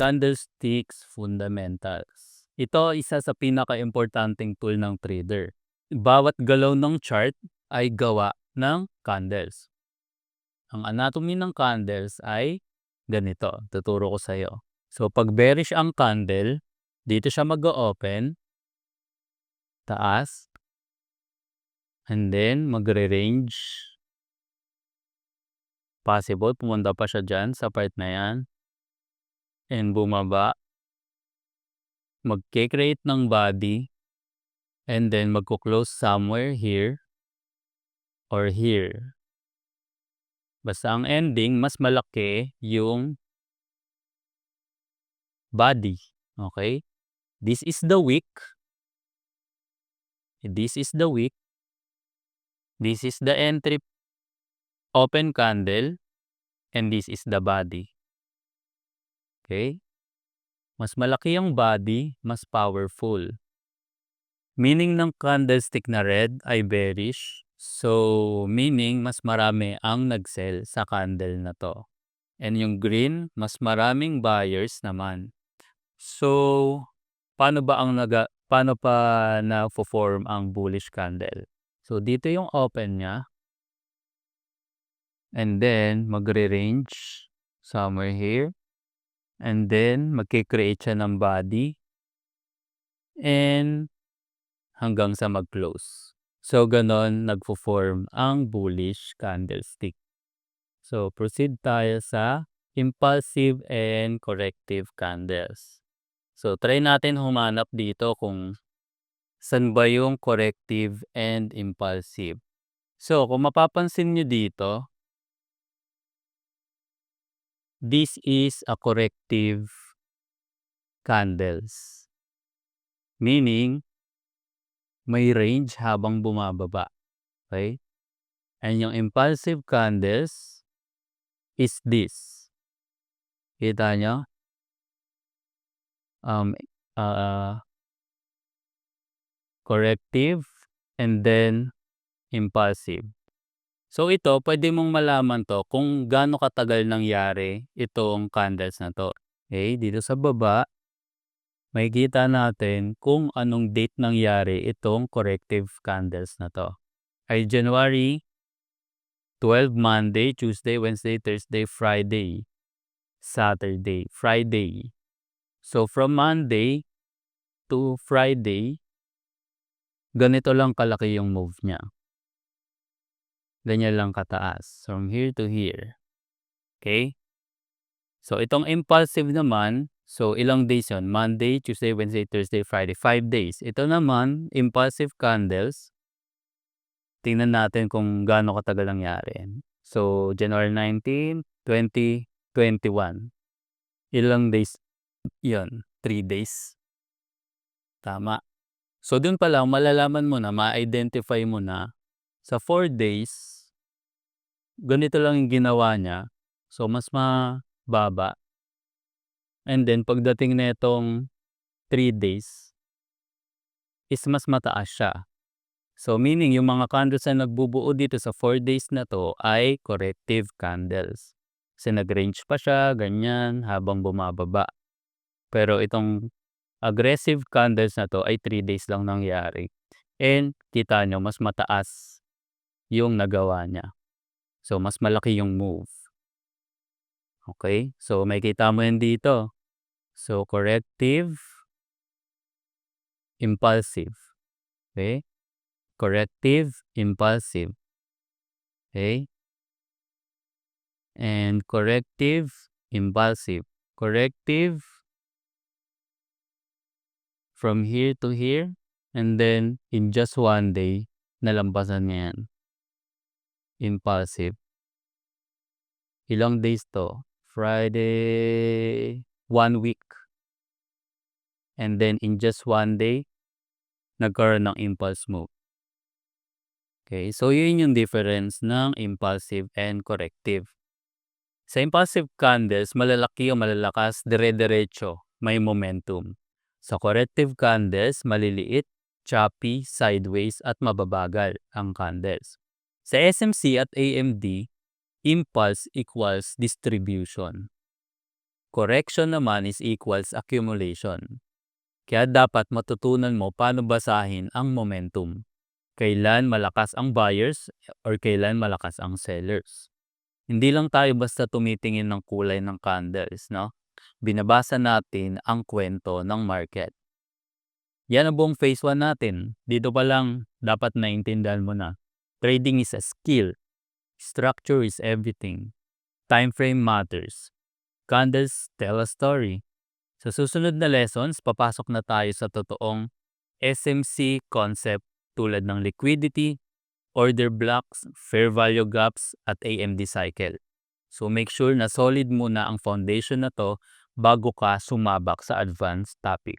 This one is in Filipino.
Candlesticks Fundamentals. Ito isa sa pinakaimportanteng tool ng trader. Bawat galaw ng chart ay gawa ng candles. Ang anatomy ng candles ay ganito. Tuturo ko sa iyo. So pag bearish ang candle, dito siya mag-open, taas, and then magre-range. Possible pumunta pa siya dyan sa part na yan. And bumaba. Magke-create ng body. And then magko-close somewhere here or here. Basta ang ending, mas malaki yung body. Okay? This is the wick. This is the wick. This is the entry open candle. And this is the body. Okay? Mas malaki yung body, mas powerful. Meaning ng candlestick na red ay bearish. So, meaning mas marami ang nag-sell sa candle na to. And yung green, mas maraming buyers naman. So, paano pa na-form ang bullish candle? So, dito yung open niya. And then, magre-range somewhere here. And then, magkikreate siya ng body. And hanggang sa mag-close. So, ganon nagfo-form ang bullish candlestick. So, proceed tayo sa impulsive and corrective candles. So, try natin humanap dito kung saan ba yung corrective and impulsive. So, kung mapapansin nyo dito, this is a corrective candles. Meaning, may range habang bumababa. Okay? And yung impulsive candles is this. Kita nyo? Corrective and then impulsive. So ito, pwede mong malaman to kung gaano katagal nangyari itong candles na to. Okay? Dito sa baba, makikita natin kung anong date nangyari itong corrective candles na to. Ay January 12, Monday, Tuesday, Wednesday, Thursday, Friday, Saturday, Friday. So from Monday to Friday, ganito lang kalaki yung move niya. Ganyan lang kataas. From here to here. Okay? So itong impulsive naman, so ilang days yun? Monday, Tuesday, Wednesday, Thursday, Friday. 5 days. Ito naman, impulsive candles. Tingnan natin kung gaano katagal nangyari. So January 19, 20, 21. Ilang days yun? 3 days. Tama. So dun pa lang, malalaman mo na, ma-identify mo na, sa 4 days, ganito lang yung ginawa niya. So mas mababa. And then pagdating na itong 3 days, is mas mataas siya. So meaning yung mga candles na nagbubuo dito sa 4 days na to ay corrective candles. Kasi nag-range pa siya, ganyan, habang bumababa. Pero itong aggressive candles na to ay 3 days lang nangyari. And kita nyo, mas mataas yung nagawa niya. So mas malaki yung move. Okay? So makikita mo yan dito. So corrective, impulsive. Okay? Corrective, impulsive. Okay? And corrective, impulsive. Corrective, from here to here. And then, in just 1 day, nalampasan niya yan. Impulsive. Ilang days to? Friday, 1 week. And then, in just 1 day, nagkaroon ng impulse move. Okay, so yun yung difference ng impulsive and corrective. Sa impulsive candles, malalaki o malalakas, dire-diretso, may momentum. Sa corrective candles, maliliit, choppy, sideways, at mababagal ang candles. Sa SMC at AMD, impulse equals distribution. Correction naman is equals accumulation. Kaya dapat matutunan mo paano basahin ang momentum. Kailan malakas ang buyers or kailan malakas ang sellers. Hindi lang tayo basta tumitingin ng kulay ng candles, no? Binabasa natin ang kwento ng market. Yan ang buong phase 1 natin. Dito pa lang dapat naintindihan mo na. Trading is a skill. Structure is everything. Time frame matters. Candles tell a story. Sa susunod na lessons, papasok na tayo sa totoong SMC concept tulad ng liquidity, order blocks, fair value gaps, at AMD cycle. So make sure na solid muna ang foundation na to bago ka sumabak sa advanced topic.